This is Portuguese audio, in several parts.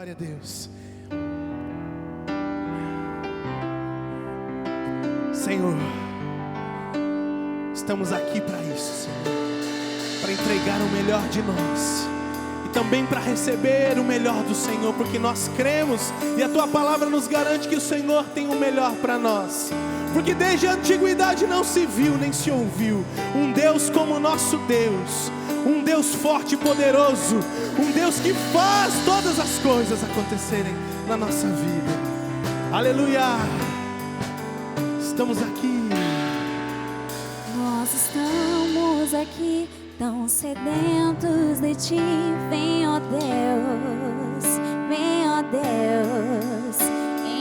Glória a Deus. Senhor, estamos aqui para isso, Senhor, para entregar o melhor de nós e também para receber o melhor do Senhor, porque nós cremos e a Tua palavra nos garante que o Senhor tem o melhor para nós, porque desde a antiguidade não se viu nem se ouviu um Deus como o nosso Deus, um Deus forte e poderoso, um Deus que faz todas as coisas acontecerem na nossa vida. Aleluia! Estamos aqui. Nós estamos aqui, tão sedentos de Ti. Vem, ó Deus, vem, ó Deus.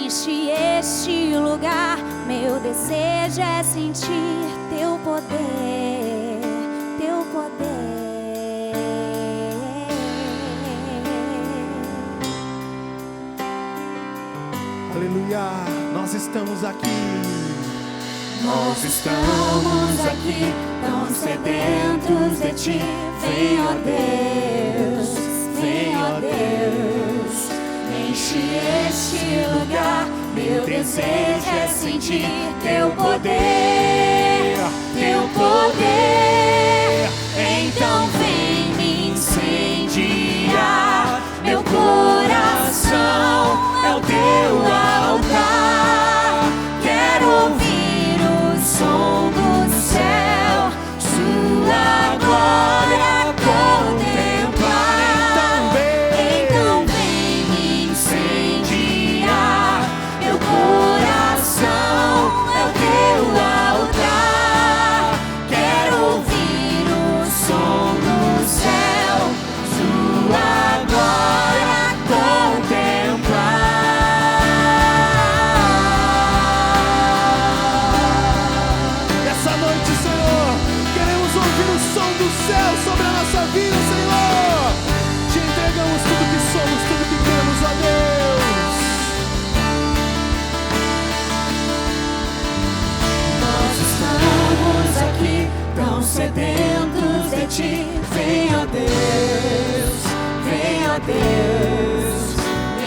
Enche este lugar, meu desejo é sentir Teu poder, Teu poder. Aleluia, nós estamos aqui. Nós estamos aqui, tão sedentos de Ti. Vem, ó Deus, vem, ó Deus. Enche este lugar, meu desejo é sentir Teu poder, Teu poder. Então vem me incendiar, meu coração é o Teu altar. Quero ouvir o som do céu, Sua glória contemplar. Então vem me incendiar, meu coração é o Teu altar. Quero ouvir o som do céu, Sua glória contemplar. Essa noite, Senhor, queremos ouvir o som do céu sobre a nossa vida, Senhor. Te entregamos tudo que somos, tudo que temos, ó Deus. Nós estamos aqui, tão sedentos de Ti. Vem, ó Deus, vem, ó Deus.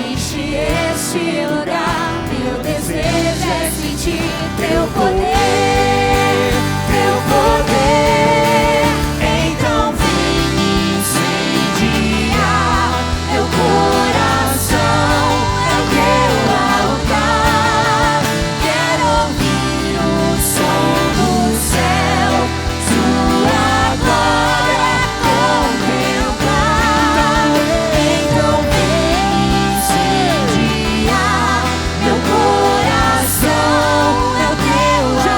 Enche este lugar, meu desejo é sentir Teu poder, Teu poder. Então vem me incendiar, meu coração é o Teu altar. Quero ouvir o som do céu, Sua glória contemplar. Então vem me incendiar, meu coração é o Teu altar.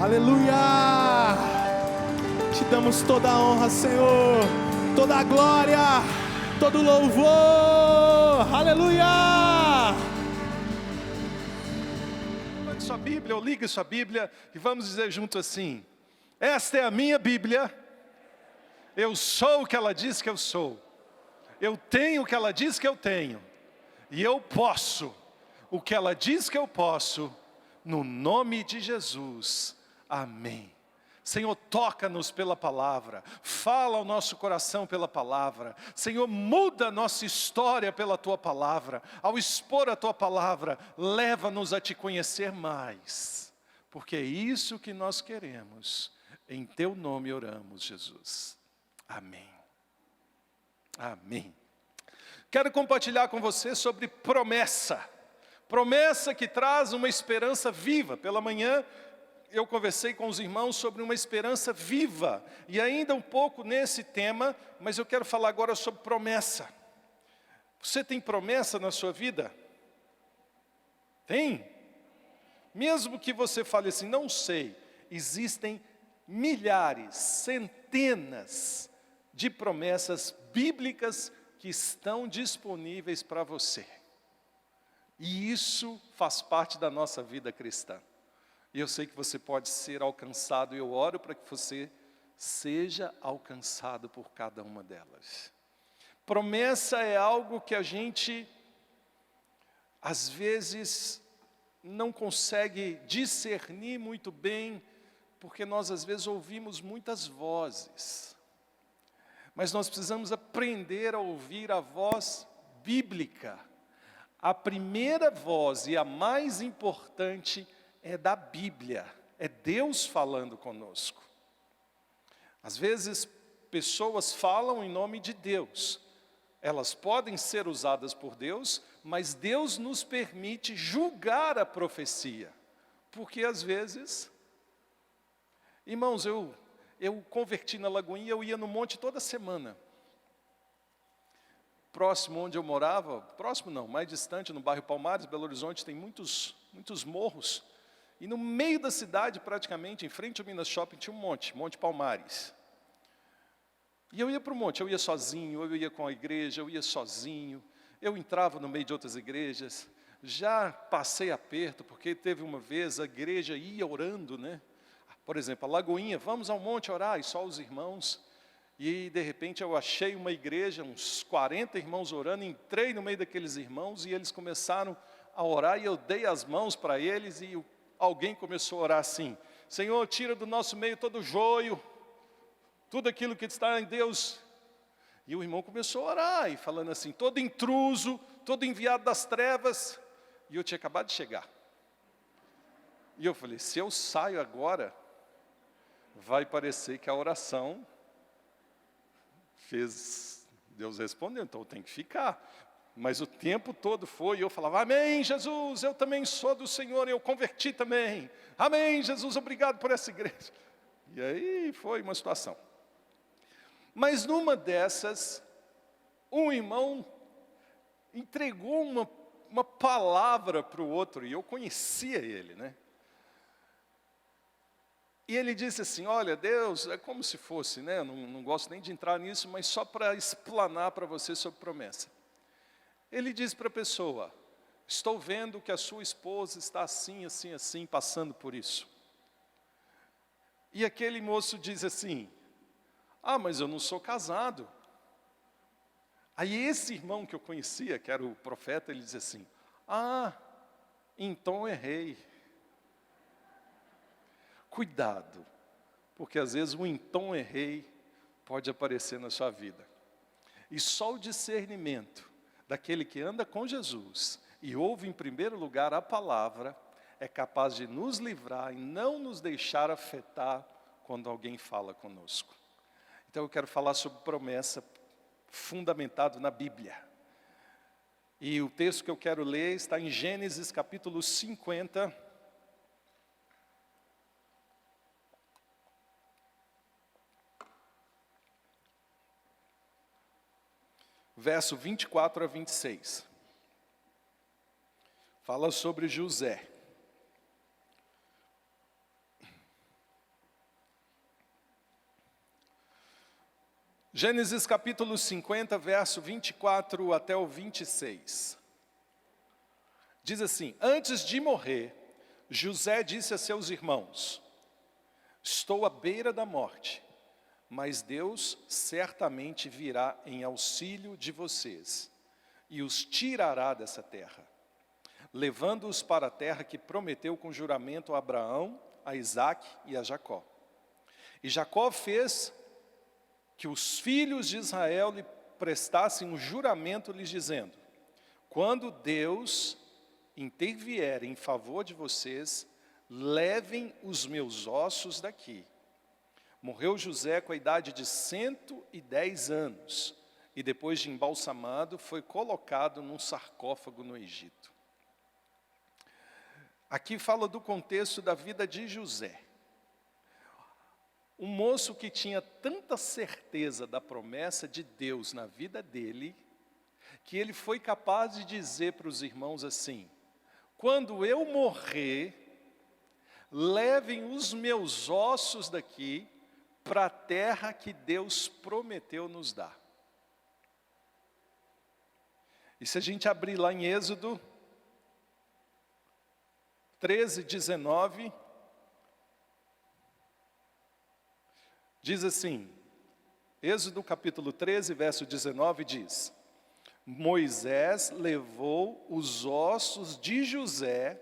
Aleluia! Te damos toda a honra, Senhor, toda a glória, todo o louvor. Aleluia! Levante sua Bíblia ou ligue sua Bíblia e vamos dizer junto assim: esta é a minha Bíblia, eu sou o que ela diz que eu sou, eu tenho o que ela diz que eu tenho, e eu posso o que ela diz que eu posso, no nome de Jesus, amém. Senhor, toca-nos pela palavra, fala ao nosso coração pela palavra. Senhor, muda a nossa história pela Tua palavra. Ao expor a Tua palavra, leva-nos a Te conhecer mais, porque é isso que nós queremos. Em Teu nome oramos, Jesus. Amém. Amém. Quero compartilhar com você sobre promessa. Promessa que traz uma esperança viva. Pela manhã eu conversei com os irmãos sobre uma esperança viva. E ainda um pouco nesse tema, mas eu quero falar agora sobre promessa. Você tem promessa na sua vida? Tem? Mesmo que você fale assim, não sei, existem milhares, centenas de promessas bíblicas que estão disponíveis para você. E isso faz parte da nossa vida cristã. E eu sei que você pode ser alcançado, e eu oro para que você seja alcançado por cada uma delas. Promessa é algo que a gente, às vezes, não consegue discernir muito bem, porque nós, às vezes, ouvimos muitas vozes. Mas nós precisamos aprender a ouvir a voz bíblica. A primeira voz e a mais importante é da Bíblia, é Deus falando conosco. Às vezes, pessoas falam em nome de Deus. Elas podem ser usadas por Deus, mas Deus nos permite julgar a profecia. Porque às vezes, irmãos, eu converti na Lagoinha, eu ia no monte toda semana. Próximo onde eu morava, próximo não, mais distante, no bairro Palmares, Belo Horizonte, tem muitos morros. E no meio da cidade, praticamente, em frente ao Minas Shopping, tinha um Monte Palmares. E eu ia para o monte, eu ia sozinho, eu ia com a igreja, eu ia sozinho. Eu entrava no meio de outras igrejas. Já passei aperto, porque teve uma vez a igreja ia orando, né? Por exemplo, a Lagoinha, vamos ao monte orar, e só os irmãos. E de repente eu achei uma igreja, uns 40 irmãos orando, entrei no meio daqueles irmãos e eles começaram a orar, e eu dei as mãos para eles, e alguém começou a orar assim: Senhor, tira do nosso meio todo o joio, tudo aquilo que está em Deus. E o irmão começou a orar, e falando assim, todo intruso, todo enviado das trevas. E eu tinha acabado de chegar. E eu falei, se eu saio agora, vai parecer que a oração fez, Deus respondeu, então eu tenho que ficar. Mas o tempo todo foi, e eu falava, amém, Jesus, eu também sou do Senhor, eu converti também. Amém, Jesus, obrigado por essa igreja. E aí foi uma situação. Mas numa dessas, um irmão entregou uma palavra para o outro, e eu conhecia ele, né? E ele disse assim, olha, Deus, é como se fosse, né? Não gosto nem de entrar nisso, mas só para explanar para você sobre promessa. Ele disse para a pessoa, estou vendo que a sua esposa está assim, assim, assim, passando por isso. E aquele moço diz assim, ah, mas eu não sou casado. Aí esse irmão que eu conhecia, que era o profeta, ele diz assim, ah, então errei. Cuidado, porque às vezes o então errei pode aparecer na sua vida. E só o discernimento daquele que anda com Jesus e ouve em primeiro lugar a palavra, é capaz de nos livrar e não nos deixar afetar quando alguém fala conosco. Então eu quero falar sobre promessa fundamentado na Bíblia. E o texto que eu quero ler está em Gênesis capítulo 50, verso 24 a 26. Fala sobre José. Gênesis capítulo 50, verso 24 até o 26. Diz assim: antes de morrer, José disse a seus irmãos: estou à beira da morte, mas Deus certamente virá em auxílio de vocês e os tirará dessa terra, levando-os para a terra que prometeu com juramento a Abraão, a Isaque e a Jacó. E Jacó fez que os filhos de Israel lhe prestassem um juramento, lhes dizendo: quando Deus intervier em favor de vocês, levem os meus ossos daqui. Morreu José com a idade de 110 anos, e depois de embalsamado, foi colocado num sarcófago no Egito. Aqui fala do contexto da vida de José. Um moço que tinha tanta certeza da promessa de Deus na vida dele, que ele foi capaz de dizer para os irmãos assim: quando eu morrer, levem os meus ossos daqui para a terra que Deus prometeu nos dar. E se a gente abrir lá em Êxodo 13, 19, diz assim, Êxodo capítulo 13, verso 19 diz: Moisés levou os ossos de José,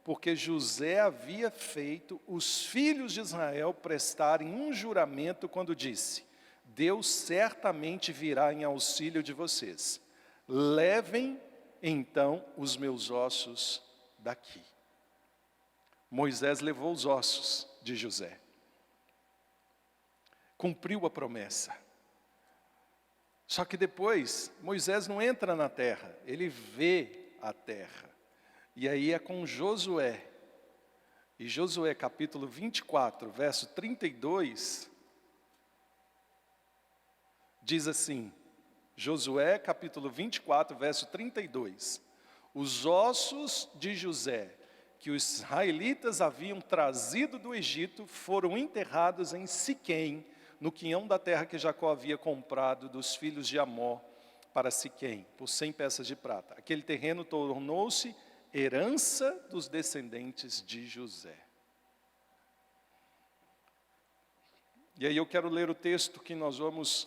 porque José havia feito os filhos de Israel prestarem um juramento quando disse: Deus certamente virá em auxílio de vocês. Levem então os meus ossos daqui. Moisés levou os ossos de José. Cumpriu a promessa. Só que depois, Moisés não entra na terra, ele vê a terra. E aí é com Josué. E Josué capítulo 24, verso 32, diz assim, Josué capítulo 24, verso 32. Os ossos de José, que os israelitas haviam trazido do Egito, foram enterrados em Siquém, no quinhão da terra que Jacó havia comprado dos filhos de Amor para Siquém, por 100 peças de prata. Aquele terreno tornou-se herança dos descendentes de José. E aí eu quero ler o texto que nós vamos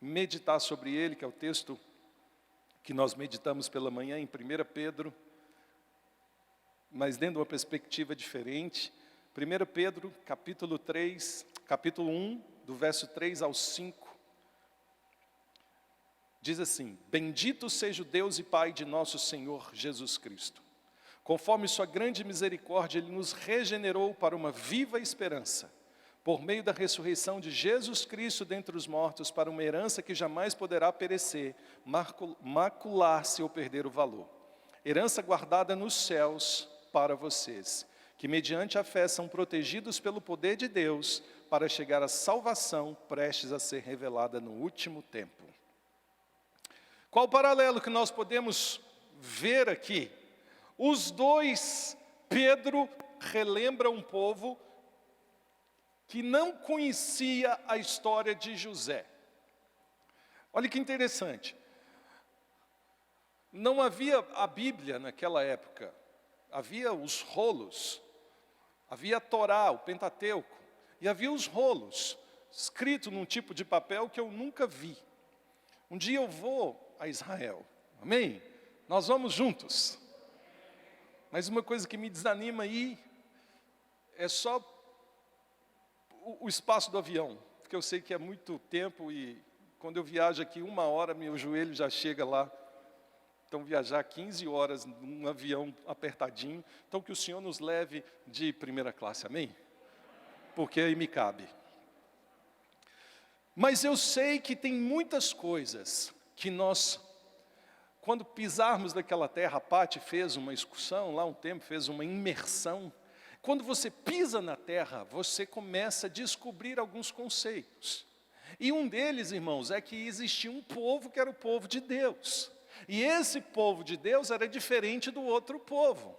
meditar sobre ele, que é o texto que nós meditamos pela manhã em 1 Pedro, mas dentro de uma perspectiva diferente. 1 Pedro, capítulo 1, do verso 3 ao 5, diz assim: Bendito seja o Deus e Pai de nosso Senhor Jesus Cristo. Conforme sua grande misericórdia, Ele nos regenerou para uma viva esperança, por meio da ressurreição de Jesus Cristo dentre os mortos, para uma herança que jamais poderá perecer, macular-se ou perder o valor. Herança guardada nos céus para vocês, que mediante a fé são protegidos pelo poder de Deus, para chegar à salvação prestes a ser revelada no último tempo. Qual o paralelo que nós podemos ver aqui? Os dois, Pedro relembra um povo que não conhecia a história de José. Olha que interessante. Não havia a Bíblia naquela época. Havia os rolos. Havia a Torá, o Pentateuco. E havia os rolos, escrito num tipo de papel que eu nunca vi. Um dia eu vou a Israel. Amém? Nós vamos juntos. Mas uma coisa que me desanima aí é só o espaço do avião, porque eu sei que é muito tempo e quando eu viajo aqui 1 hora, meu joelho já chega lá. Então viajar 15 horas num avião apertadinho, então que o Senhor nos leve de primeira classe, amém? Porque aí me cabe. Mas eu sei que tem muitas coisas que nós, quando pisarmos naquela terra, a Pati fez uma excursão lá um tempo, fez uma imersão. Quando você pisa na terra, você começa a descobrir alguns conceitos. E um deles, irmãos, é que existia um povo que era o povo de Deus. E esse povo de Deus era diferente do outro povo.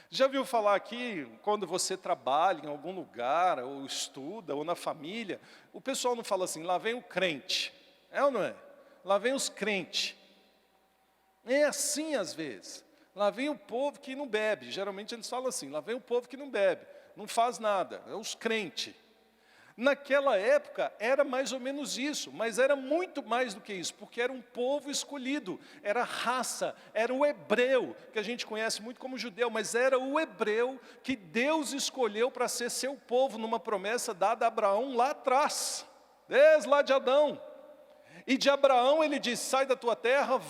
Já viu falar aqui, quando você trabalha em algum lugar, ou estuda, ou na família, o pessoal não fala assim, lá vem o crente. É ou não é? Lá vem os crentes. É assim às vezes. Lá vem o povo que não bebe. Geralmente eles falam assim, lá vem o povo que não bebe, não faz nada, é os crentes. Naquela época era mais ou menos isso, mas era muito mais do que isso, porque era um povo escolhido, era raça, era o hebreu, que a gente conhece muito como judeu, mas era o hebreu que Deus escolheu para ser seu povo, numa promessa dada a Abraão lá atrás, desde lá de Adão. E de Abraão ele diz, sai da tua terra,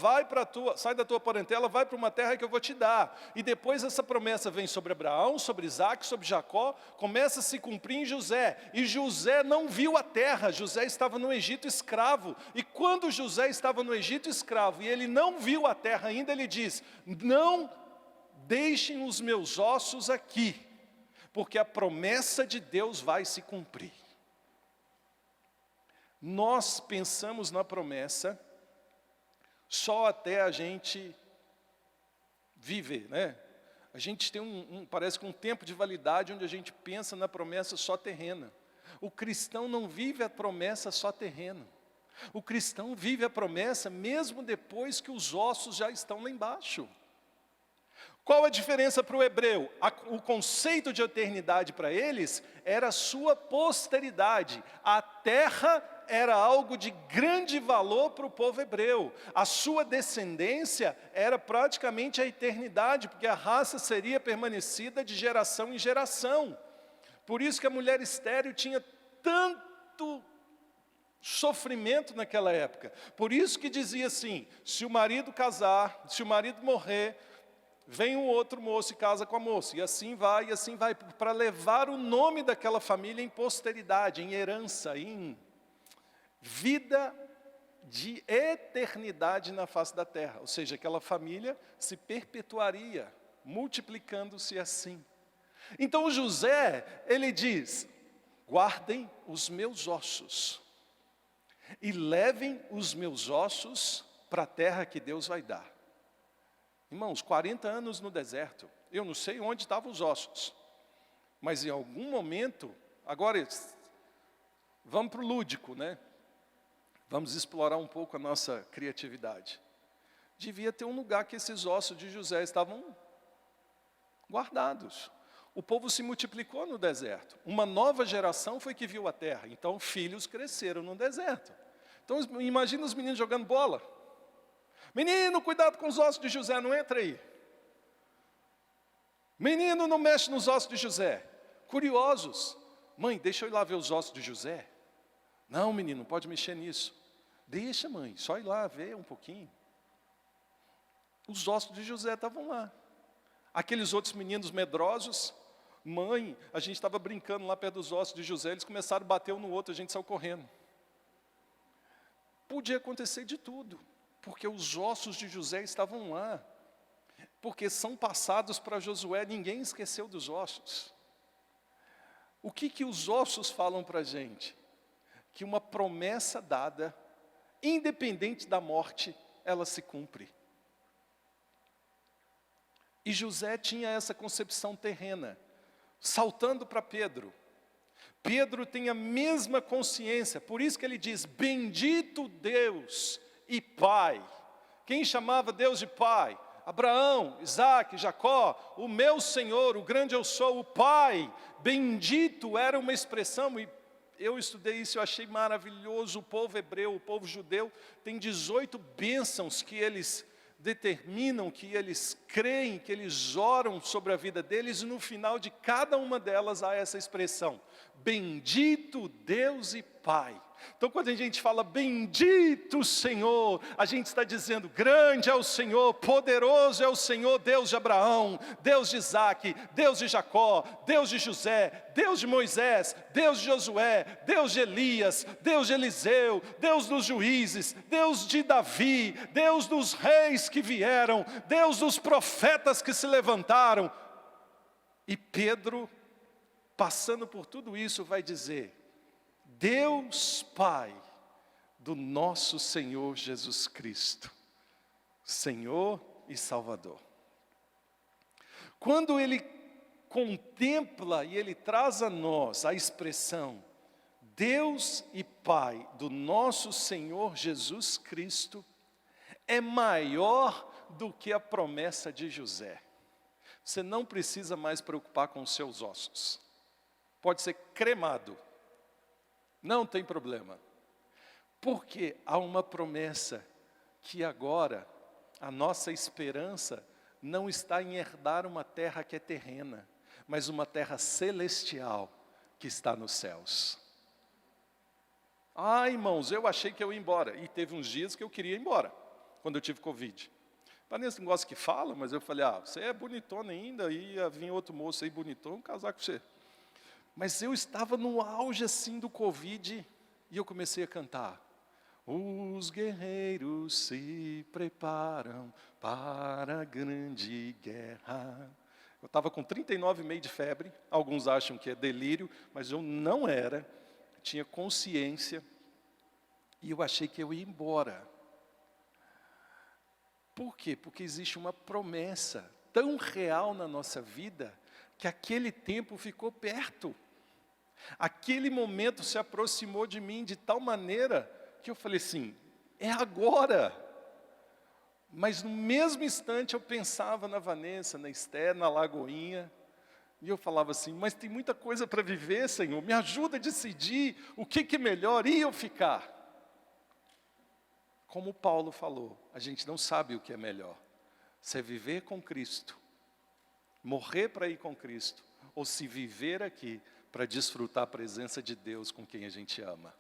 sai da tua parentela, vai para uma terra que eu vou te dar. E depois essa promessa vem sobre Abraão, sobre Isaac, sobre Jacó, começa a se cumprir em José. E José não viu a terra, José estava no Egito escravo. E quando José estava no Egito escravo e ele não viu a terra ainda, ele diz, não deixem os meus ossos aqui, porque a promessa de Deus vai se cumprir. Nós pensamos na promessa só até a gente viver, né? A gente tem parece que um tempo de validade onde a gente pensa na promessa só terrena. O cristão não vive a promessa só terrena. O cristão vive a promessa mesmo depois que os ossos já estão lá embaixo. Qual a diferença para o hebreu? O conceito de eternidade para eles era a sua posteridade. A terra era algo de grande valor para o povo hebreu. A sua descendência era praticamente a eternidade, porque a raça seria permanecida de geração em geração. Por isso que a mulher estéril tinha tanto sofrimento naquela época. Por isso que dizia assim, se o marido casar, se o marido morrer, vem um outro moço e casa com a moça, e assim vai, para levar o nome daquela família em posteridade, em herança, em vida de eternidade na face da terra. Ou seja, aquela família se perpetuaria, multiplicando-se assim. Então o José, ele diz, guardem os meus ossos, e levem os meus ossos para a terra que Deus vai dar. Irmãos, 40 anos no deserto, eu não sei onde estavam os ossos, mas em algum momento, agora vamos para o lúdico, né? Vamos explorar um pouco a nossa criatividade. Devia ter um lugar que esses ossos de José estavam guardados. O povo se multiplicou no deserto. Uma nova geração foi que viu a terra, então filhos cresceram no deserto. Então imagina os meninos jogando bola. Menino, cuidado com os ossos de José, não entra aí. Menino, não mexe nos ossos de José. Curiosos. Mãe, deixa eu ir lá ver os ossos de José. Não, menino, não pode mexer nisso. Deixa, mãe, só ir lá ver um pouquinho. Os ossos de José estavam lá. Aqueles outros meninos medrosos, mãe, a gente estava brincando lá perto dos ossos de José, eles começaram a bater um no outro, a gente saiu correndo. Podia acontecer de tudo. Porque os ossos de José estavam lá, porque são passados para Josué, ninguém esqueceu dos ossos. O que os ossos falam para a gente? Que uma promessa dada, independente da morte, ela se cumpre. E José tinha essa concepção terrena, saltando para Pedro. Pedro tem a mesma consciência, por isso que ele diz, bendito Deus e Pai. Quem chamava Deus de Pai? Abraão, Isaac, Jacó, o meu Senhor, o grande eu sou, o Pai. Bendito era uma expressão, e eu estudei isso, eu achei maravilhoso. O povo hebreu, o povo judeu, tem 18 bênçãos que eles determinam, que eles creem, que eles oram sobre a vida deles, e no final de cada uma delas há essa expressão, bendito Deus e Pai. Então quando a gente fala bendito Senhor, a gente está dizendo grande é o Senhor, poderoso é o Senhor, Deus de Abraão, Deus de Isaac, Deus de Jacó, Deus de José, Deus de Moisés, Deus de Josué, Deus de Elias, Deus de Eliseu, Deus dos juízes, Deus de Davi, Deus dos reis que vieram, Deus dos profetas que se levantaram. E Pedro, passando por tudo isso, vai dizer, Deus Pai do nosso Senhor Jesus Cristo, Senhor e Salvador. quando ele contempla e ele traz a nós a expressão Deus e Pai do nosso Senhor Jesus Cristo, é maior do que a promessa de José. Você não precisa mais preocupar com os seus ossos. Pode ser cremado. Não tem problema. Porque há uma promessa que agora a nossa esperança não está em herdar uma terra que é terrena, mas uma terra celestial que está nos céus. Ah, irmãos, eu achei que eu ia embora. E teve uns dias que eu queria ir embora, quando eu tive Covid. Parece um negócio que fala, mas eu falei, você é bonitona ainda, ia vir outro moço aí bonitão casar com você. Mas eu estava no auge assim do Covid, e eu comecei a cantar. Os guerreiros se preparam para a grande guerra. Eu estava com 39,5 de febre, alguns acham que é delírio, mas eu não era, tinha consciência, e eu achei que eu ia embora. Por quê? Porque existe uma promessa tão real na nossa vida, que aquele tempo ficou perto. Aquele momento se aproximou de mim de tal maneira, que eu falei assim, é agora. Mas no mesmo instante eu pensava na Vanessa, na Esther, na Lagoinha, e eu falava assim, mas tem muita coisa para viver, Senhor, me ajuda a decidir o que é melhor, ir ou ficar. Como Paulo falou, a gente não sabe o que é melhor, se é viver com Cristo, morrer para ir com Cristo, ou se viver aqui para desfrutar a presença de Deus com quem a gente ama.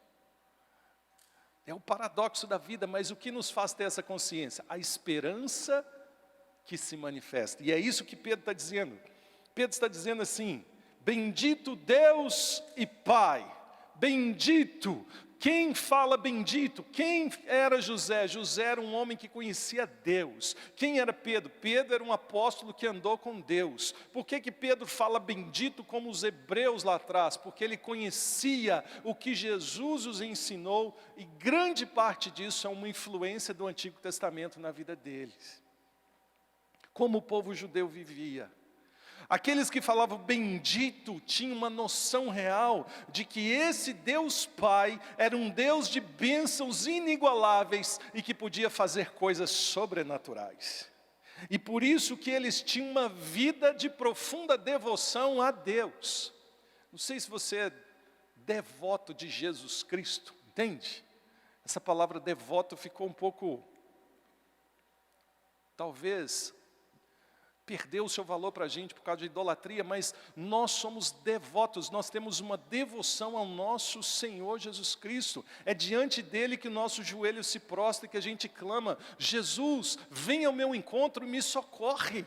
É o paradoxo da vida, mas o que nos faz ter essa consciência? A esperança que se manifesta. E é isso que Pedro está dizendo. Pedro está dizendo assim, bendito Deus e Pai, bendito. Quem fala bendito? Quem era José? José era um homem que conhecia Deus. Quem era Pedro? Pedro era um apóstolo que andou com Deus. Por que Pedro fala bendito como os hebreus lá atrás? Porque ele conhecia o que Jesus os ensinou, e grande parte disso é uma influência do Antigo Testamento na vida deles. Como o povo judeu vivia. Aqueles que falavam bendito tinham uma noção real de que esse Deus Pai era um Deus de bênçãos inigualáveis e que podia fazer coisas sobrenaturais. E por isso que eles tinham uma vida de profunda devoção a Deus. Não sei se você é devoto de Jesus Cristo, entende? Essa palavra devoto ficou um pouco, talvez, perdeu o seu valor para a gente por causa de idolatria, mas nós somos devotos, nós temos uma devoção ao nosso Senhor Jesus Cristo. É diante dele que o nosso joelho se prostra e que a gente clama, Jesus, venha ao meu encontro e me socorre.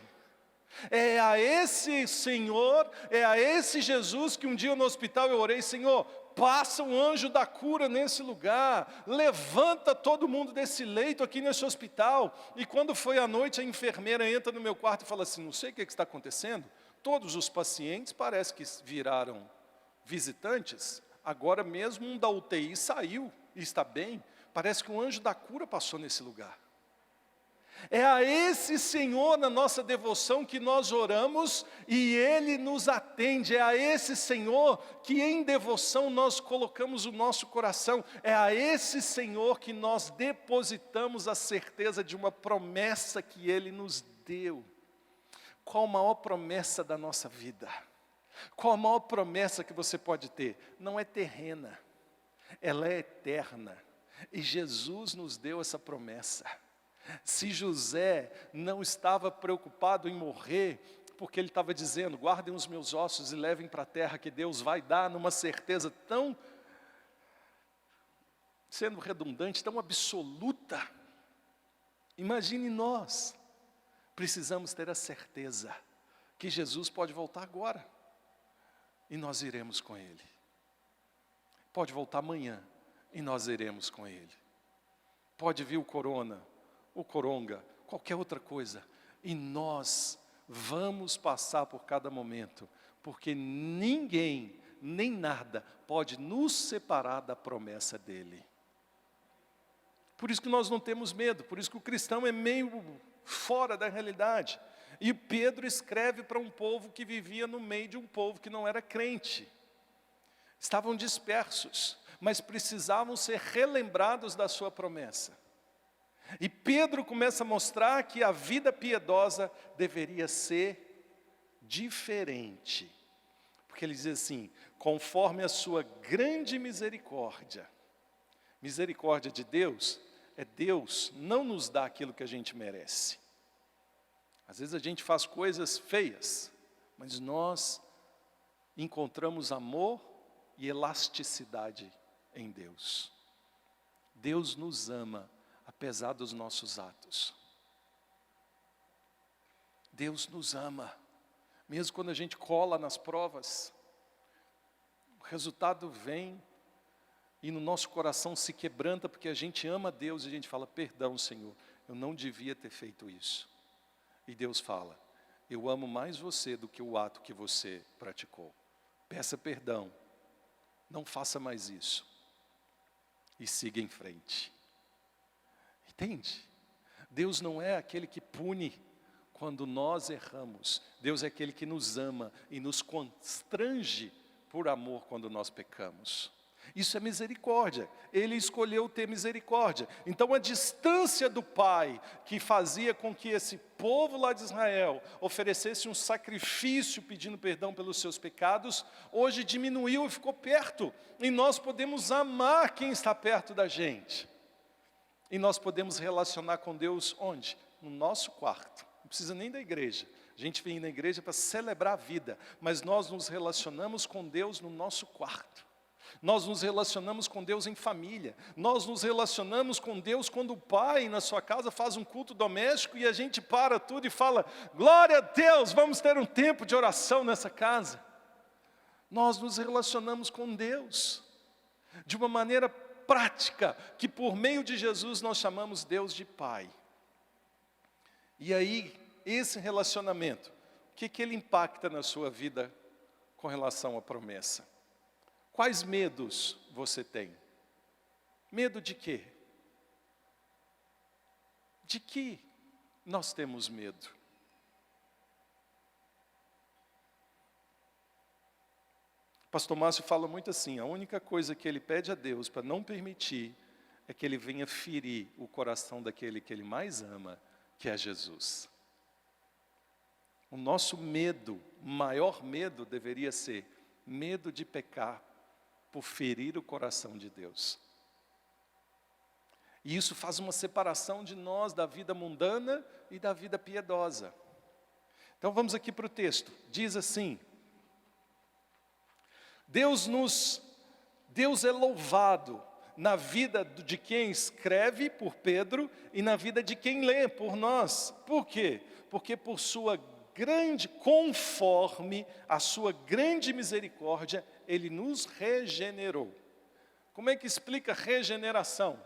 É a esse Senhor, é a esse Jesus que um dia no hospital eu orei, Senhor, passa um anjo da cura nesse lugar, levanta todo mundo desse leito aqui nesse hospital. E quando foi à noite, a enfermeira entra no meu quarto e fala assim, não sei o que está acontecendo, todos os pacientes parece que viraram visitantes, agora mesmo um da UTI saiu e está bem, parece que um anjo da cura passou nesse lugar. É a esse Senhor na nossa devoção que nós oramos e Ele nos atende. É a esse Senhor que em devoção nós colocamos o nosso coração. É a esse Senhor que nós depositamos a certeza de uma promessa que Ele nos deu. Qual a maior promessa da nossa vida? Qual a maior promessa que você pode ter? Não é terrena, ela é eterna. E Jesus nos deu essa promessa. Se José não estava preocupado em morrer, porque ele estava dizendo, guardem os meus ossos e levem para a terra que Deus vai dar, numa certeza tão, sendo redundante, tão absoluta. Imagine nós, precisamos ter a certeza que Jesus pode voltar agora, e nós iremos com Ele. Pode voltar amanhã, e nós iremos com Ele. Pode vir o corona, o coronga, qualquer outra coisa, e nós vamos passar por cada momento, porque ninguém, nem nada, pode nos separar da promessa dEle. Por isso que nós não temos medo, por isso que o cristão é meio fora da realidade. E Pedro escreve para um povo que vivia no meio de um povo que não era crente. Estavam dispersos, mas precisavam ser relembrados da sua promessa. E Pedro começa a mostrar que a vida piedosa deveria ser diferente. Porque ele diz assim, conforme a sua grande misericórdia. Misericórdia de Deus é Deus não nos dá aquilo que a gente merece. Às vezes a gente faz coisas feias, mas nós encontramos amor e elasticidade em Deus. Deus nos ama, apesar dos nossos atos. Deus nos ama, mesmo quando a gente cola nas provas, o resultado vem e no nosso coração se quebranta porque a gente ama Deus e a gente fala, perdão Senhor, eu não devia ter feito isso. E Deus fala, eu amo mais você do que o ato que você praticou. Peça perdão, não faça mais isso. E siga em frente. Entende? Deus não é aquele que pune quando nós erramos. Deus é aquele que nos ama e nos constrange por amor quando nós pecamos. Isso é misericórdia, Ele escolheu ter misericórdia. Então a distância do Pai, que fazia com que esse povo lá de Israel oferecesse um sacrifício pedindo perdão pelos seus pecados, hoje diminuiu e ficou perto. E nós podemos amar quem está perto da gente. E nós podemos relacionar com Deus onde? No nosso quarto, não precisa nem da igreja. A gente vem na igreja para celebrar a vida, mas nós nos relacionamos com Deus no nosso quarto. Nós nos relacionamos com Deus em família. Nós nos relacionamos com Deus quando o pai na sua casa faz um culto doméstico e a gente para tudo e fala, glória a Deus, vamos ter um tempo de oração nessa casa. Nós nos relacionamos com Deus de uma maneira prática, que por meio de Jesus nós chamamos Deus de Pai. E aí, esse relacionamento, o que ele impacta na sua vida com relação à promessa? Quais medos você tem? Medo de quê? De que nós temos medo? Pastor Márcio fala muito assim, a única coisa que ele pede a Deus para não permitir é que ele venha ferir o coração daquele que ele mais ama, que é Jesus. O nosso medo, maior medo deveria ser medo de pecar por ferir o coração de Deus. E isso faz uma separação de nós da vida mundana e da vida piedosa. Então vamos aqui para o texto. Diz assim, Deus é louvado na vida de quem escreve, por Pedro, e na vida de quem lê, por nós. Por quê? Porque por sua conforme a sua grande misericórdia, Ele nos regenerou. Como é que explica regeneração?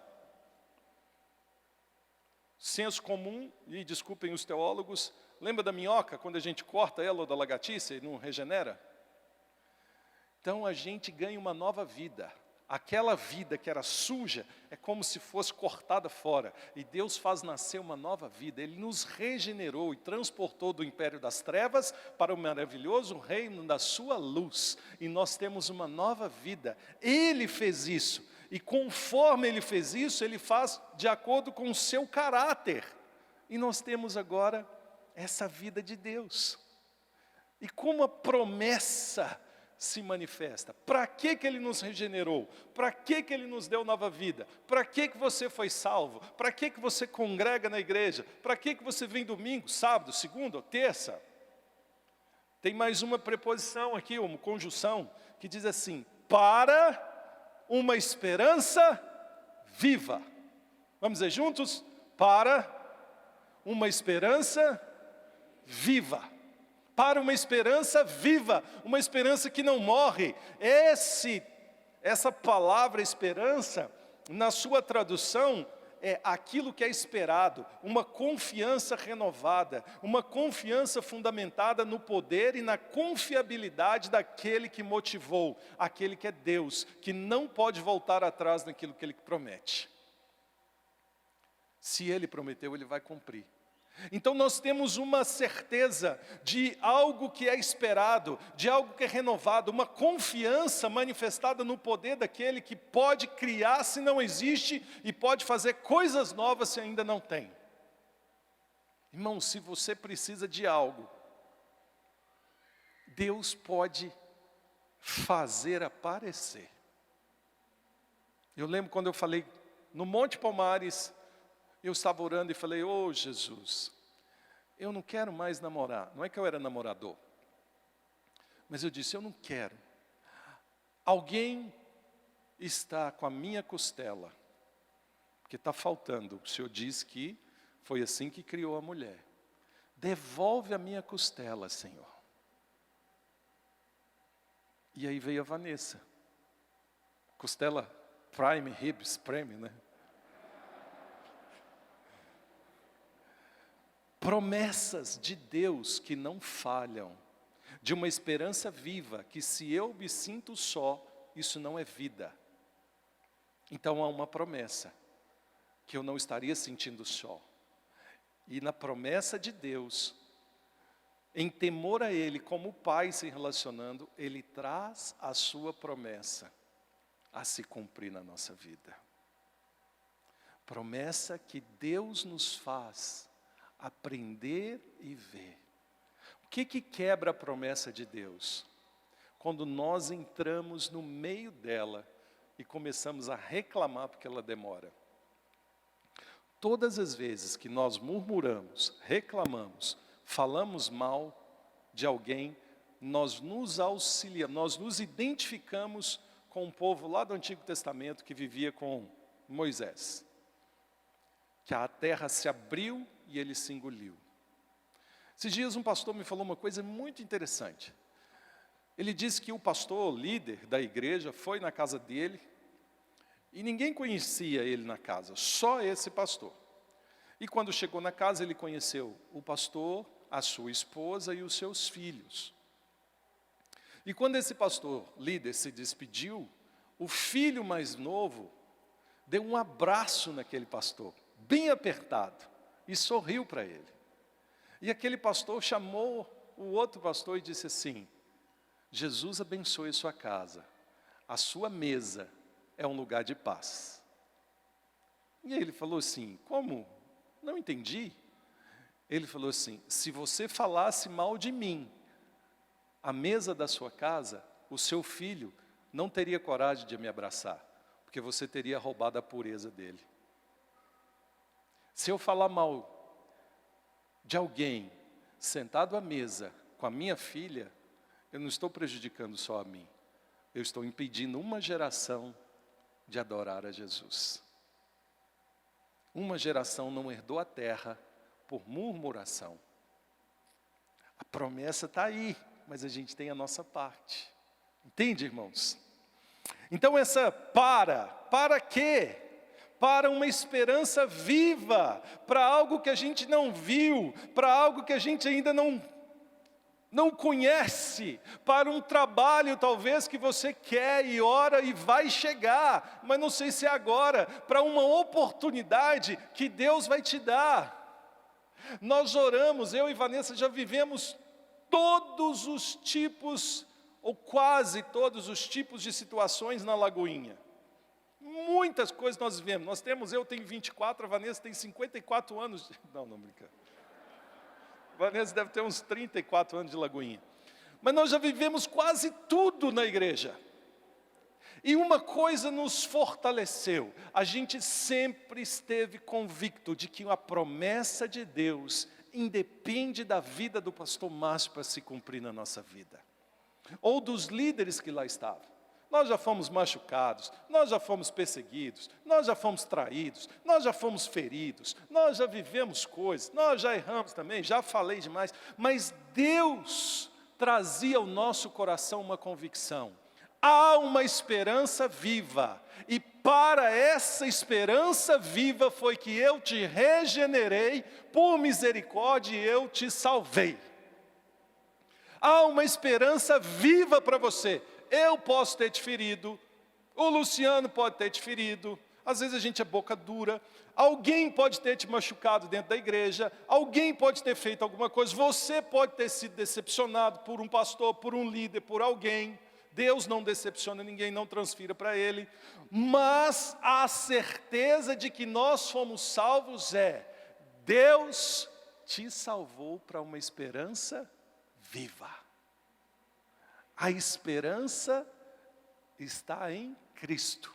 Senso comum, e desculpem os teólogos, lembra da minhoca, quando a gente corta ela ou da lagartixa e não regenera? Então a gente ganha uma nova vida. Aquela vida que era suja é como se fosse cortada fora. E Deus faz nascer uma nova vida. Ele nos regenerou e transportou do império das trevas para o maravilhoso reino da sua luz. E nós temos uma nova vida. Ele fez isso. E conforme Ele fez isso, Ele faz de acordo com o seu caráter. E nós temos agora essa vida de Deus. E como a promessa se manifesta. Para que Ele nos regenerou? Para que Ele nos deu nova vida? Para que você foi salvo? Para que você congrega na igreja? Para que você vem domingo, sábado, segunda ou terça? Tem mais uma preposição aqui, uma conjunção, que diz assim, para uma esperança viva. Vamos dizer juntos? Para uma esperança viva. Para uma esperança viva, uma esperança que não morre. Essa palavra esperança, na sua tradução, é aquilo que é esperado, uma confiança renovada, uma confiança fundamentada no poder e na confiabilidade daquele que motivou, aquele que é Deus, que não pode voltar atrás naquilo que Ele promete. Se Ele prometeu, Ele vai cumprir. Então nós temos uma certeza de algo que é esperado, de algo que é renovado, uma confiança manifestada no poder daquele que pode criar se não existe e pode fazer coisas novas se ainda não tem. Irmão, se você precisa de algo, Deus pode fazer aparecer. Eu lembro quando eu falei no Monte Palmares, eu estava orando e falei, Jesus, eu não quero mais namorar. Não é que eu era namorador, mas eu disse, eu não quero. Alguém está com a minha costela, porque está faltando. O Senhor diz que foi assim que criou a mulher. Devolve a minha costela, Senhor. E aí veio a Vanessa. Costela Prime Ribs Premium, né? Promessas de Deus que não falham, de uma esperança viva, que se eu me sinto só, isso não é vida. Então há uma promessa, que eu não estaria sentindo só. E na promessa de Deus, em temor a Ele, como pai se relacionando, Ele traz a sua promessa a se cumprir na nossa vida. Promessa que Deus nos faz aprender e ver. O que quebra a promessa de Deus? Quando nós entramos no meio dela e começamos a reclamar porque ela demora. Todas as vezes que nós murmuramos, reclamamos, falamos mal de alguém, nós nos auxiliamos, nós nos identificamos com um povo lá do Antigo Testamento que vivia com Moisés. Que a terra se abriu e ele se engoliu. Esses dias um pastor me falou uma coisa muito interessante. Ele disse que o pastor, líder da igreja, foi na casa dele e ninguém conhecia ele na casa, só esse pastor. E quando chegou na casa, ele conheceu o pastor, a sua esposa e os seus filhos. E quando esse pastor, líder, se despediu, o filho mais novo deu um abraço naquele pastor, bem apertado, e sorriu para ele. E aquele pastor chamou o outro pastor e disse assim, Jesus abençoe sua casa, a sua mesa é um lugar de paz. E aí ele falou assim, como? Não entendi. Ele falou assim, se você falasse mal de mim, a mesa da sua casa, o seu filho não teria coragem de me abraçar, porque você teria roubado a pureza dele. Se eu falar mal de alguém sentado à mesa com a minha filha, eu não estou prejudicando só a mim, eu estou impedindo uma geração de adorar a Jesus. Uma geração não herdou a terra por murmuração. A promessa está aí, mas a gente tem a nossa parte. Entende, irmãos? Então para quê? Para uma esperança viva, para algo que a gente não viu, para algo que a gente ainda não conhece, para um trabalho talvez que você quer e ora e vai chegar, mas não sei se é agora, para uma oportunidade que Deus vai te dar. Nós oramos, eu e Vanessa já vivemos todos os tipos, ou quase todos os tipos de situações na Lagoinha. Muitas coisas nós vivemos. Eu tenho 24, a Vanessa tem 54 anos. Não brinca. A Vanessa deve ter uns 34 anos de Lagoinha. Mas nós já vivemos quase tudo na igreja. E uma coisa nos fortaleceu. A gente sempre esteve convicto de que a promessa de Deus independe da vida do pastor Márcio para se cumprir na nossa vida. Ou dos líderes que lá estavam. Nós já fomos machucados, nós já fomos perseguidos, nós já fomos traídos, nós já fomos feridos, nós já vivemos coisas, nós já erramos também, já falei demais, mas Deus trazia ao nosso coração uma convicção. Há uma esperança viva, e para essa esperança viva foi que eu te regenerei, por misericórdia eu te salvei. Há uma esperança viva para você. Eu posso ter te ferido, o Luciano pode ter te ferido, Às vezes a gente é boca dura, alguém pode ter te machucado dentro da igreja, alguém pode ter feito alguma coisa, você pode ter sido decepcionado por um pastor, por um líder, por alguém. Deus não decepciona ninguém, não transfira para Ele. Mas a certeza de que nós fomos salvos é: Deus te salvou para uma esperança viva. A esperança está em Cristo.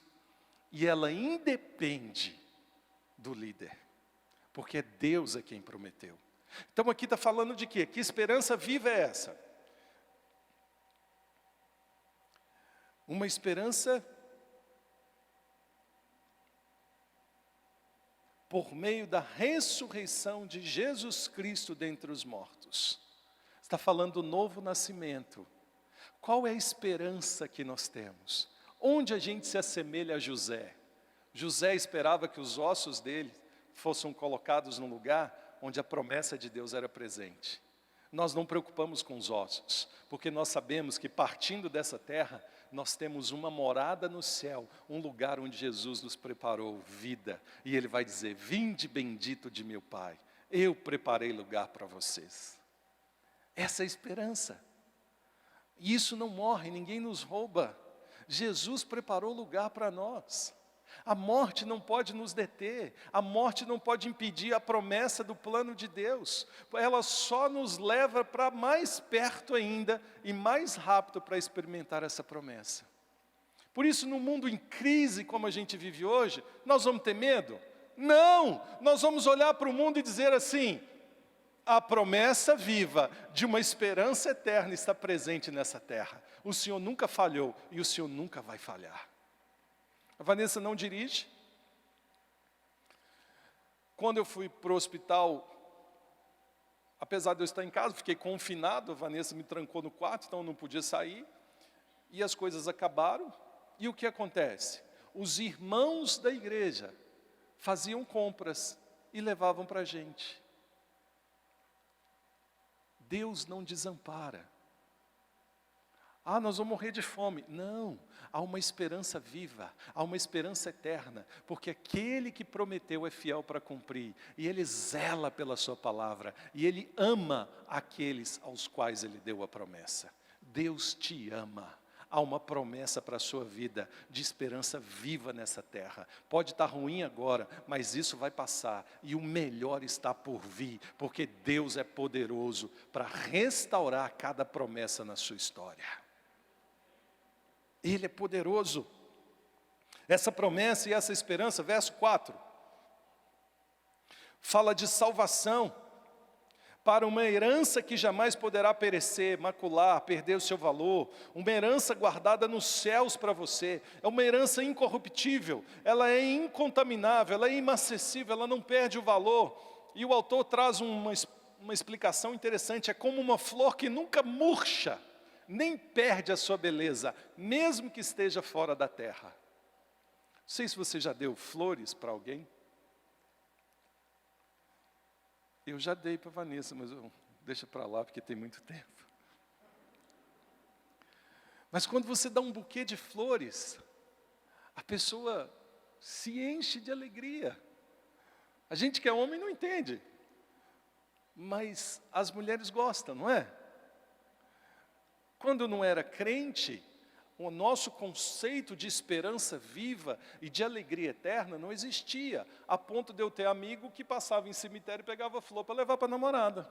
E ela independe do líder. Porque é Deus é quem prometeu. Então aqui está falando de quê? Que esperança viva é essa? Uma esperança por meio da ressurreição de Jesus Cristo dentre os mortos. Está falando do novo nascimento. Qual é a esperança que nós temos? Onde a gente se assemelha a José? José esperava que os ossos dele fossem colocados num lugar onde a promessa de Deus era presente. Nós não preocupamos com os ossos, porque nós sabemos que partindo dessa terra, nós temos uma morada no céu, um lugar onde Jesus nos preparou, vida. E Ele vai dizer: vinde bendito de meu Pai, eu preparei lugar para vocês. Essa é a esperança. E isso não morre, ninguém nos rouba. Jesus preparou lugar para nós. A morte não pode nos deter, a morte não pode impedir a promessa do plano de Deus. Ela só nos leva para mais perto ainda e mais rápido para experimentar essa promessa. Por isso, no mundo em crise como a gente vive hoje, nós vamos ter medo? Não! Nós vamos olhar para o mundo e dizer assim: a promessa viva de uma esperança eterna está presente nessa terra. O Senhor nunca falhou e o Senhor nunca vai falhar. A Vanessa não dirige. Quando eu fui para o hospital, apesar de eu estar em casa, fiquei confinado, a Vanessa me trancou no quarto, então eu não podia sair. E as coisas acabaram. E o que acontece? Os irmãos da igreja faziam compras e levavam para a gente. Deus não desampara. Ah, nós vamos morrer de fome. Não, há uma esperança viva, há uma esperança eterna, porque aquele que prometeu é fiel para cumprir, e Ele zela pela sua palavra, e Ele ama aqueles aos quais Ele deu a promessa. Deus te ama. Há uma promessa para a sua vida, de esperança viva nessa terra. Pode estar ruim agora, mas isso vai passar, e o melhor está por vir, porque Deus é poderoso para restaurar cada promessa na sua história. Ele é poderoso. Essa promessa e essa esperança, verso 4, fala de salvação, para uma herança que jamais poderá perecer, macular, perder o seu valor, uma herança guardada nos céus para você, é uma herança incorruptível, ela é incontaminável, ela é inacessível, ela não perde o valor. E o autor traz uma explicação interessante: é como uma flor que nunca murcha, nem perde a sua beleza, mesmo que esteja fora da terra. Não sei se você já deu flores para alguém. Eu já dei para a Vanessa, mas deixa para lá porque tem muito tempo. Mas quando você dá um buquê de flores, a pessoa se enche de alegria. A gente que é homem não entende, mas as mulheres gostam, não é? Quando eu não era crente, o nosso conceito de esperança viva e de alegria eterna não existia, a ponto de eu ter amigo que passava em cemitério e pegava flor para levar para a namorada.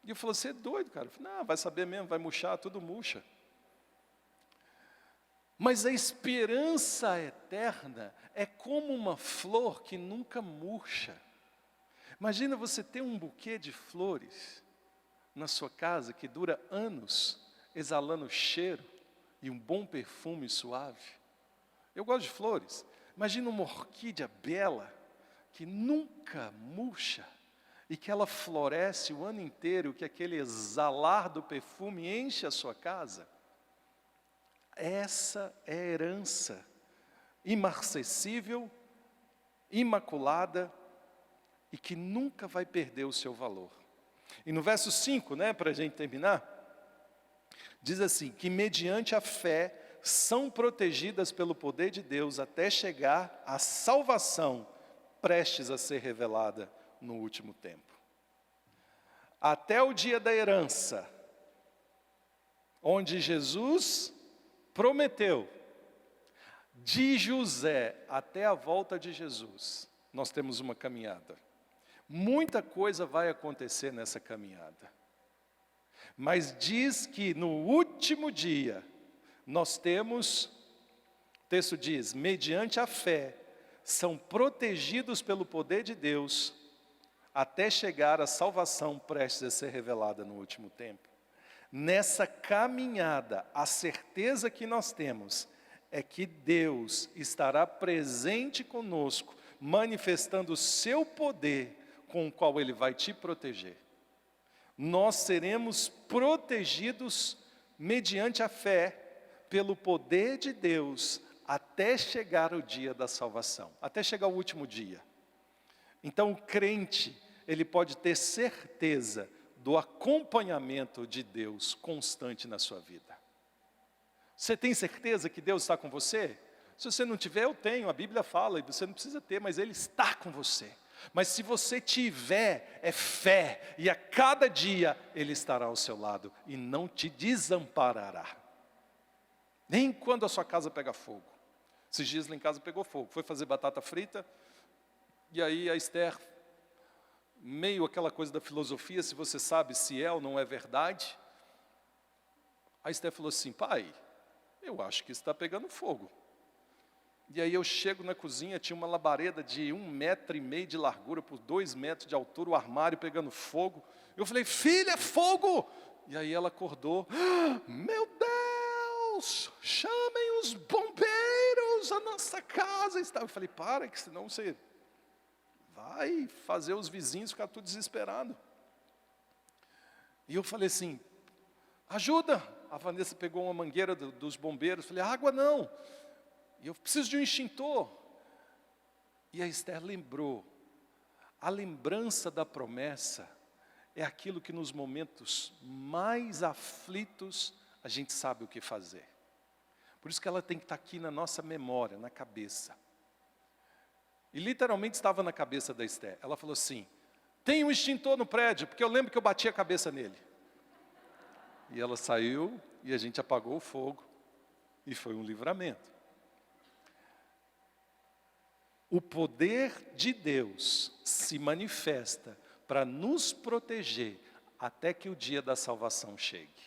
E eu falei: você é doido, cara? Eu falei: não, vai saber mesmo, vai murchar, tudo murcha. Mas a esperança eterna é como uma flor que nunca murcha. Imagina você ter um buquê de flores na sua casa que dura anos, exalando cheiro e um bom perfume suave. Eu gosto de flores. Imagina uma orquídea bela, que nunca murcha, e que ela floresce o ano inteiro, que aquele exalar do perfume enche a sua casa. Essa é a herança imarcessível, imaculada, e que nunca vai perder o seu valor. E no verso 5, para a gente terminar, diz assim: que mediante a fé são protegidas pelo poder de Deus até chegar à salvação prestes a ser revelada no último tempo. Até o dia da herança, onde Jesus prometeu, de José até a volta de Jesus, nós temos uma caminhada. Muita coisa vai acontecer nessa caminhada. Mas diz que no último dia, nós temos, o texto diz, mediante a fé, são protegidos pelo poder de Deus, até chegar à salvação prestes a ser revelada no último tempo. Nessa caminhada, a certeza que nós temos é que Deus estará presente conosco, manifestando o seu poder com o qual Ele vai te proteger. Nós seremos protegidos mediante a fé, pelo poder de Deus, até chegar o dia da salvação, até chegar o último dia. Então o crente, ele pode ter certeza do acompanhamento de Deus constante na sua vida. Você tem certeza que Deus está com você? Se você não tiver, eu tenho, a Bíblia fala, e você não precisa ter, mas Ele está com você. Mas se você tiver, é fé, e a cada dia Ele estará ao seu lado, e não te desamparará. Nem quando a sua casa pega fogo. Esses dias lá em casa pegou fogo, foi fazer batata frita, e aí a Esther, meio aquela coisa da filosofia, se você sabe se é ou não é verdade, a Esther falou assim, pai, eu acho que está pegando fogo. E aí eu chego na cozinha, tinha uma labareda de 1,5 metro de largura por 2 metros de altura, o armário pegando fogo. Eu falei, filha, é fogo! E aí ela acordou, meu Deus, chamem os bombeiros, a nossa casa está... Eu falei, para, que senão você vai fazer os vizinhos ficar tudo desesperados. E eu falei assim, ajuda! A Vanessa pegou uma mangueira dos bombeiros, falei, água não! E eu preciso de um extintor. E a Esther lembrou, a lembrança da promessa é aquilo que nos momentos mais aflitos a gente sabe o que fazer. Por isso que ela tem que estar aqui na nossa memória, na cabeça. E literalmente estava na cabeça da Esther. Ela falou assim, tem um extintor no prédio, porque eu lembro que eu bati a cabeça nele. E ela saiu e a gente apagou o fogo. E foi um livramento. O poder de Deus se manifesta para nos proteger até que o dia da salvação chegue.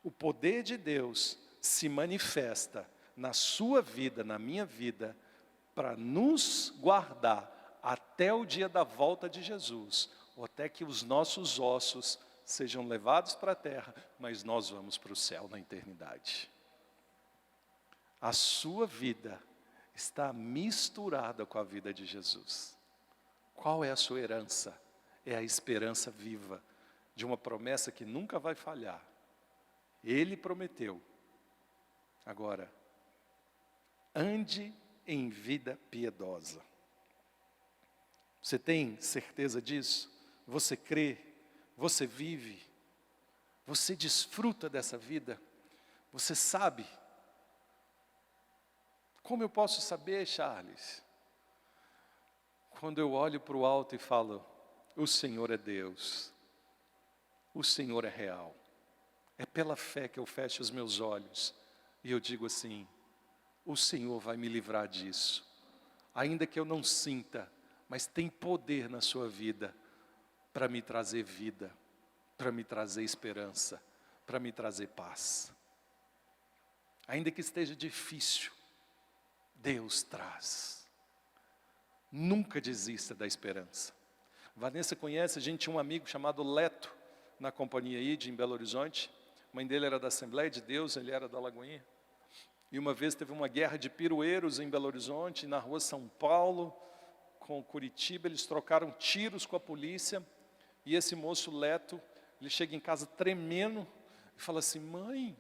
O poder de Deus se manifesta na sua vida, na minha vida, para nos guardar até o dia da volta de Jesus, ou até que os nossos ossos sejam levados para a terra, mas nós vamos para o céu na eternidade. A sua vida está misturada com a vida de Jesus. Qual é a sua herança? É a esperança viva de uma promessa que nunca vai falhar. Ele prometeu. Agora, ande em vida piedosa. Você tem certeza disso? Você crê? Você vive? Você desfruta dessa vida? Você sabe? Como eu posso saber, Charles? Quando eu olho para o alto e falo, o Senhor é Deus, o Senhor é real. É pela fé que eu fecho os meus olhos e eu digo assim, o Senhor vai me livrar disso. Ainda que eu não sinta, mas tem poder na sua vida para me trazer vida, para me trazer esperança, para me trazer paz. Ainda que esteja difícil, Deus traz. Nunca desista da esperança. Vanessa conhece, a gente tinha um amigo chamado Leto, na companhia ID em Belo Horizonte. A mãe dele era da Assembleia de Deus, ele era da Lagoinha. E uma vez teve uma guerra de pirueiros em Belo Horizonte, na rua São Paulo, com Curitiba, eles trocaram tiros com a polícia. E esse moço Leto, ele chega em casa tremendo e fala assim, mãe,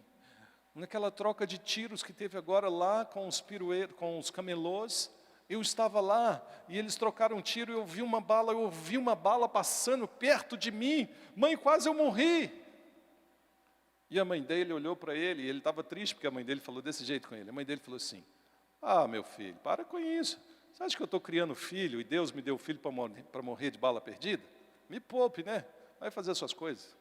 naquela troca de tiros que teve agora lá com os pirueiros, com os camelôs, eu estava lá e eles trocaram um tiro e eu ouvi uma bala passando perto de mim. Mãe, quase eu morri. E a mãe dele olhou para ele, e ele estava triste porque a mãe dele falou desse jeito com ele. A mãe dele falou assim: ah, meu filho, para com isso. Você acha que eu estou criando filho e Deus me deu filho para morrer de bala perdida? Me poupe, né? Vai fazer as suas coisas.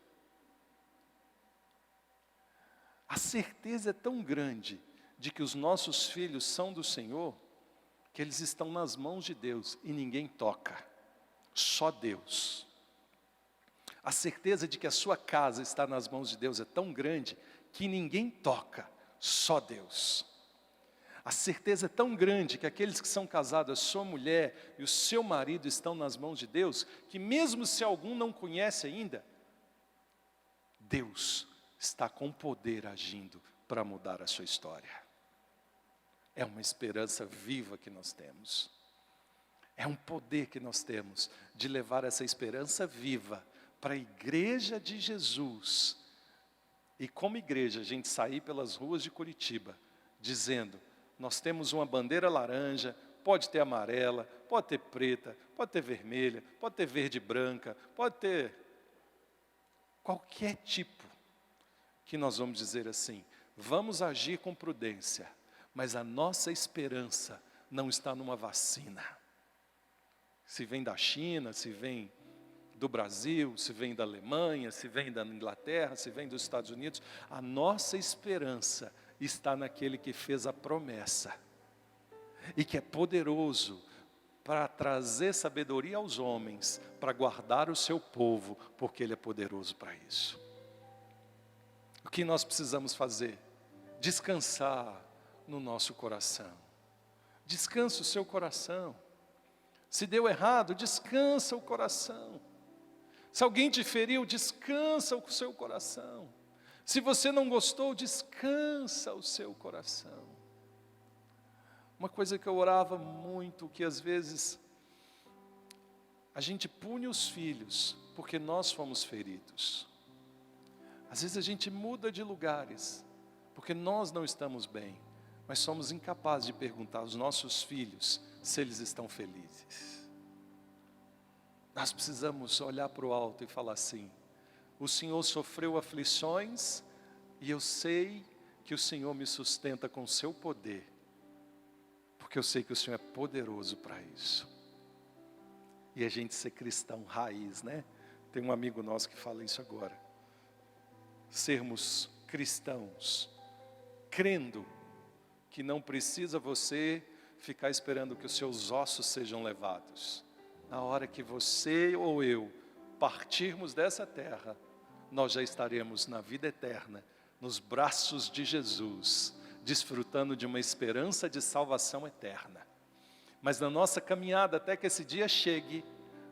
A certeza é tão grande de que os nossos filhos são do Senhor, que eles estão nas mãos de Deus e ninguém toca, só Deus. A certeza de que a sua casa está nas mãos de Deus é tão grande que ninguém toca, só Deus. A certeza é tão grande que aqueles que são casados, a sua mulher e o seu marido estão nas mãos de Deus, que mesmo se algum não conhece ainda, Deus está com poder agindo para mudar a sua história. É uma esperança viva que nós temos. É um poder que nós temos de levar essa esperança viva para a igreja de Jesus. E como igreja, a gente sair pelas ruas de Curitiba, dizendo: nós temos uma bandeira laranja, pode ter amarela, pode ter preta, pode ter vermelha, pode ter verde e branca, pode ter qualquer tipo, que nós vamos dizer assim: vamos agir com prudência, mas a nossa esperança não está numa vacina. Se vem da China, se vem do Brasil, se vem da Alemanha, se vem da Inglaterra, se vem dos Estados Unidos, a nossa esperança está naquele que fez a promessa e que é poderoso para trazer sabedoria aos homens, para guardar o seu povo, porque Ele é poderoso para isso. O que nós precisamos fazer? Descansar no nosso coração. Descansa o seu coração. Se deu errado, descansa o coração. Se alguém te feriu, descansa o seu coração. Se você não gostou, descansa o seu coração. Uma coisa que eu orava muito, que às vezes a gente pune os filhos porque nós fomos feridos. Às vezes a gente muda de lugares porque nós não estamos bem, mas somos incapazes de perguntar aos nossos filhos se eles estão felizes. Nós precisamos olhar para o alto e falar assim: o Senhor sofreu aflições e eu sei que o Senhor me sustenta com o seu poder, porque eu sei que o Senhor é poderoso para isso. E a gente ser cristão raiz, né? Tem um amigo nosso que fala isso agora. Sermos cristãos, crendo que não precisa você ficar esperando que os seus ossos sejam levados. Na hora que você ou eu partirmos dessa terra, nós já estaremos na vida eterna, nos braços de Jesus, desfrutando de uma esperança de salvação eterna. Mas na nossa caminhada até que esse dia chegue,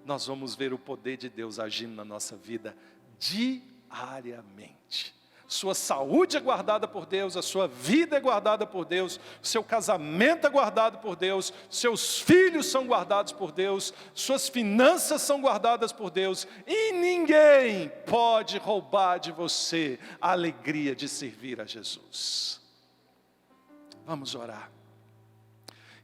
nós vamos ver o poder de Deus agindo na nossa vida diariamente. Sua saúde é guardada por Deus, a sua vida é guardada por Deus, seu casamento é guardado por Deus, seus filhos são guardados por Deus, suas finanças são guardadas por Deus, e ninguém pode roubar de você a alegria de servir a Jesus. Vamos orar.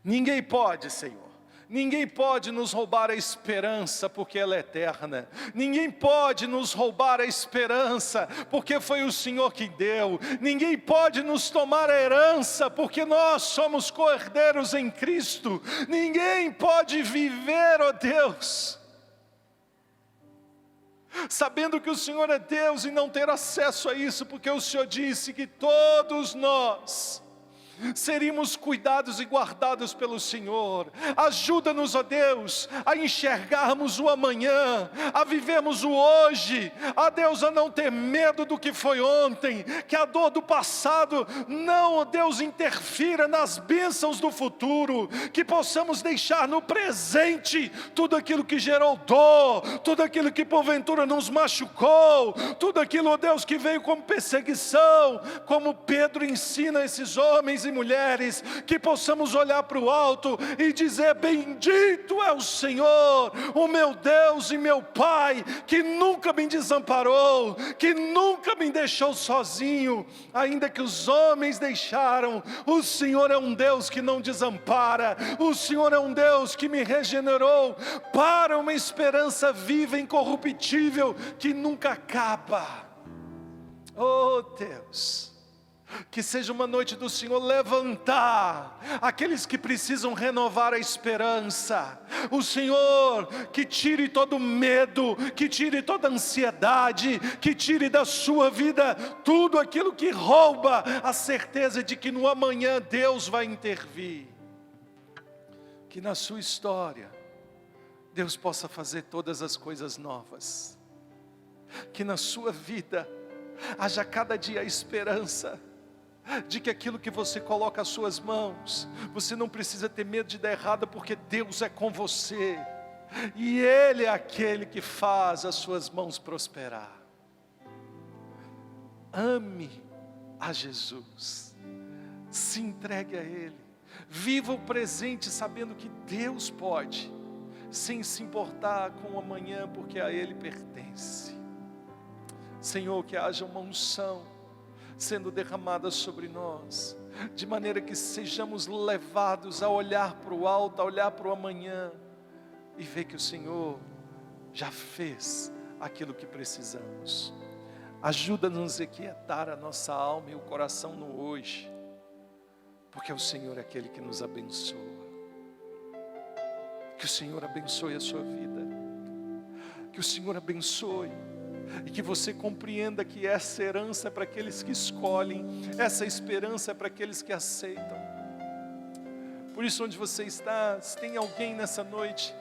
Ninguém pode, Senhor. Ninguém pode nos roubar a esperança, porque ela é eterna. Ninguém pode nos roubar a esperança, porque foi o Senhor que deu. Ninguém pode nos tomar a herança, porque nós somos co-herdeiros em Cristo. Ninguém pode viver, ó Deus, sabendo que o Senhor é Deus e não ter acesso a isso, porque o Senhor disse que todos nós seríamos cuidados e guardados pelo Senhor. Ajuda-nos, ó Deus, a enxergarmos o amanhã, a vivermos o hoje, ó Deus, a não ter medo do que foi ontem, que a dor do passado não, ó Deus, interfira nas bênçãos do futuro, que possamos deixar no presente tudo aquilo que gerou dor, tudo aquilo que porventura nos machucou, tudo aquilo, ó Deus, que veio como perseguição, como Pedro ensina esses homens e mulheres, que possamos olhar para o alto e dizer: bendito é o Senhor, o meu Deus e meu Pai, que nunca me desamparou, que nunca me deixou sozinho, ainda que os homens deixaram. O Senhor é um Deus que não desampara, o Senhor é um Deus que me regenerou para uma esperança viva e incorruptível que nunca acaba. Oh Deus, que seja uma noite do Senhor levantar aqueles que precisam renovar a esperança. O Senhor que tire todo medo, que tire toda ansiedade, que tire da sua vida tudo aquilo que rouba a certeza de que no amanhã Deus vai intervir. Que na sua história Deus possa fazer todas as coisas novas. Que na sua vida haja cada dia a esperança de que aquilo que você coloca às suas mãos, você não precisa ter medo de dar errado, porque Deus é com você, e Ele é aquele que faz as suas mãos prosperar. Ame a Jesus, se entregue a Ele, viva o presente sabendo que Deus pode, sem se importar com o amanhã, porque a Ele pertence. Senhor, que haja uma unção sendo derramada sobre nós, de maneira que sejamos levados a olhar para o alto, a olhar para o amanhã, e ver que o Senhor já fez aquilo que precisamos. Ajuda-nos a quietar a nossa alma e o coração no hoje, porque o Senhor é aquele que nos abençoa. Que o Senhor abençoe a sua vida, que o Senhor abençoe, e que você compreenda que essa herança é para aqueles que escolhem, essa esperança é para aqueles que aceitam. Por isso, onde você está, se tem alguém nessa noite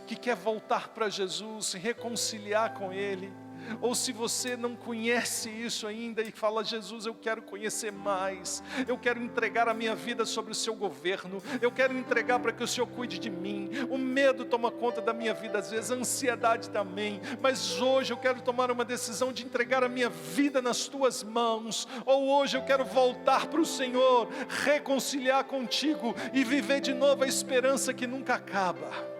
que quer voltar para Jesus, se reconciliar com Ele, ou se você não conhece isso ainda e fala: Jesus, eu quero conhecer mais, eu quero entregar a minha vida sobre o seu governo, eu quero entregar para que o Senhor cuide de mim. O medo toma conta da minha vida às vezes, a ansiedade também, mas hoje eu quero tomar uma decisão de entregar a minha vida nas tuas mãos. Ou hoje eu quero voltar para o Senhor, reconciliar contigo e viver de novo a esperança que nunca acaba.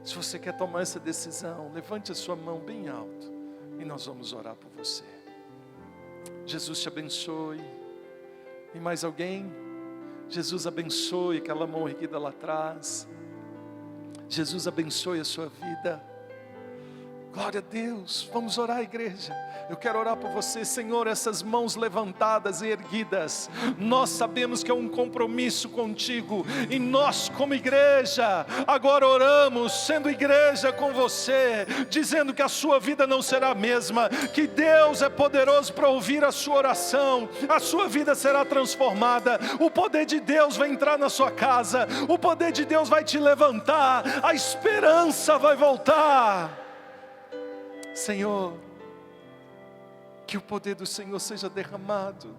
Se você quer tomar essa decisão, levante a sua mão bem alto e nós vamos orar por você. Jesus te abençoe. E mais alguém? Jesus abençoe aquela mão erguida lá atrás. Jesus abençoe a sua vida. Glória a Deus. Vamos orar, igreja. Eu quero orar por você, Senhor, essas mãos levantadas e erguidas. Nós sabemos que é um compromisso contigo, e nós como igreja, agora oramos, sendo igreja com você, dizendo que a sua vida não será a mesma, que Deus é poderoso para ouvir a sua oração, a sua vida será transformada, o poder de Deus vai entrar na sua casa, o poder de Deus vai te levantar, a esperança vai voltar. Senhor, que o poder do Senhor seja derramado,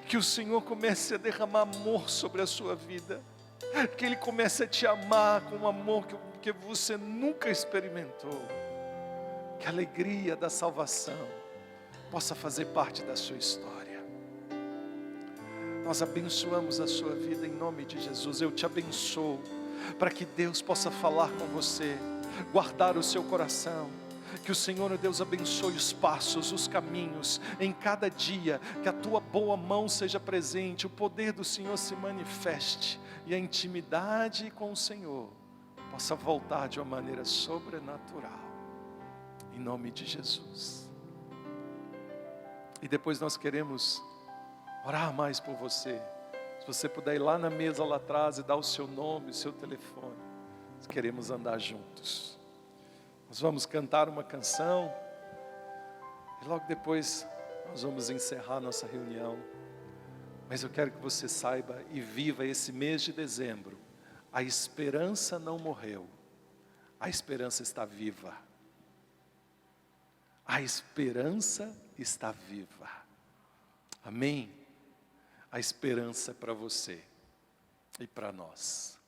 que o Senhor comece a derramar amor sobre a sua vida, que Ele comece a te amar com um amor que você nunca experimentou, que a alegria da salvação possa fazer parte da sua história. Nós abençoamos a sua vida em nome de Jesus. Eu te abençoo, para que Deus possa falar com você, guardar o seu coração. Que o Senhor, Deus, abençoe os passos, os caminhos, em cada dia, que a tua boa mão seja presente, o poder do Senhor se manifeste, e a intimidade com o Senhor possa voltar de uma maneira sobrenatural, em nome de Jesus. E depois nós queremos orar mais por você. Se você puder ir lá na mesa lá atrás e dar o seu nome, o seu telefone, nós queremos andar juntos. Nós vamos cantar uma canção e logo depois nós vamos encerrar nossa reunião. Mas eu quero que você saiba e viva esse mês de dezembro. A esperança não morreu, a esperança está viva. A esperança está viva. Amém? A esperança é para você e para nós.